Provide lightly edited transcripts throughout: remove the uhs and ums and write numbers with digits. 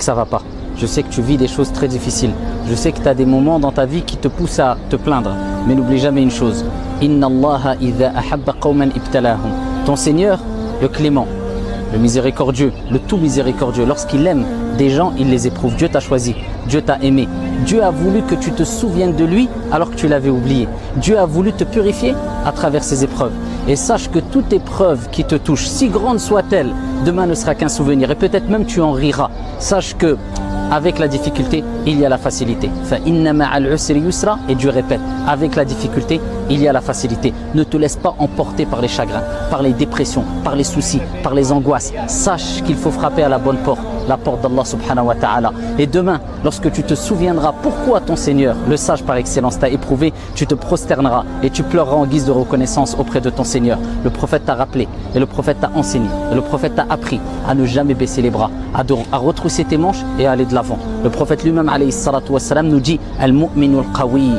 Ça va pas. Je sais que tu vis des choses très difficiles. Je sais que tu as des moments dans ta vie qui te poussent à te plaindre. Mais n'oublie jamais une chose. Inna Allaha idha ahabba qawman ibtalahum. Ton Seigneur, le clément, le miséricordieux, le tout miséricordieux, lorsqu'il aime des gens, il les éprouve. Dieu t'a choisi, Dieu t'a aimé. Dieu a voulu que tu te souviennes de lui alors que tu l'avais oublié. Dieu a voulu te purifier à travers ces épreuves. Et sache que toute épreuve qui te touche, si grande soit-elle, demain ne sera qu'un souvenir. Et peut-être même tu en riras. Sache que avec la difficulté, il y a la facilité. Et Dieu répète, avec la difficulté, il y a la facilité. Ne te laisse pas emporter par les chagrins, par les dépressions, par les soucis, par les angoisses. Sache qu'il faut frapper à la bonne porte, la porte d'Allah subhanahu wa ta'ala. Et demain, lorsque tu te souviendras pourquoi ton Seigneur, le sage par excellence, t'a éprouvé, tu te prosterneras et tu pleureras en guise de reconnaissance auprès de ton Seigneur. Le prophète t'a rappelé et le prophète t'a enseigné et le prophète t'a appris à ne jamais baisser les bras, à retrousser tes manches et à aller de l'avant. Le prophète lui-même alayhi salatu wassalam nous dit Al-mu'minu al-qawi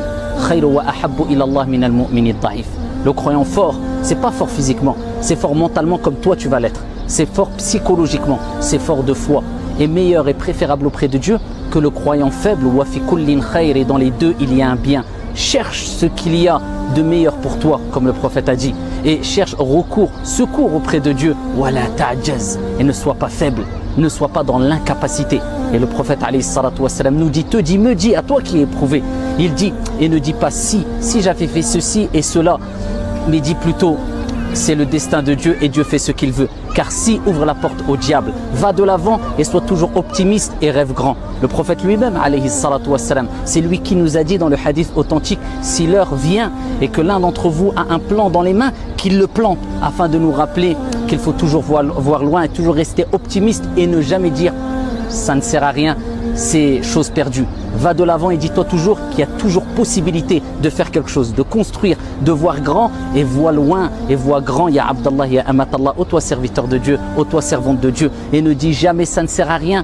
khayru wa ahabbu ila Allah min al-mu'mini al-da'if. Le croyant fort, c'est pas fort physiquement, c'est fort mentalement comme toi tu vas l'être. C'est fort psychologiquement, c'est fort de foi et meilleur et préférable auprès de Dieu que le croyant faible. Wa fi kullin khayr, et dans les deux il y a un bien. Cherche ce qu'il y a de meilleur pour toi, comme le prophète a dit, et cherche secours auprès de Dieu. Wala ta'jaz, et ne sois pas faible, ne sois pas dans l'incapacité. Et le prophète alayhi salatu wassalam nous dit, me dis à toi qui es éprouvé. Il dit, et ne dis pas si j'avais fait ceci et cela, mais dis plutôt c'est le destin de Dieu et Dieu fait ce qu'il veut. Car si ouvre la porte au diable, va de l'avant et sois toujours optimiste et rêve grand. Le prophète lui-même, alayhi salatu wassalam, c'est lui qui nous a dit dans le hadith authentique, si l'heure vient et que l'un d'entre vous a un plan dans les mains, qu'il le plante, afin de nous rappeler qu'il faut toujours voir loin et toujours rester optimiste et ne jamais dire ça ne sert à rien, c'est chose perdue. Va de l'avant et dis-toi toujours qu'il y a toujours possibilité de faire quelque chose, de construire, de voir grand et vois loin et vois grand. Ya Abdallah, ya Amatallah, ô toi serviteur de Dieu, ô toi servante de Dieu, et ne dis jamais ça ne sert à rien.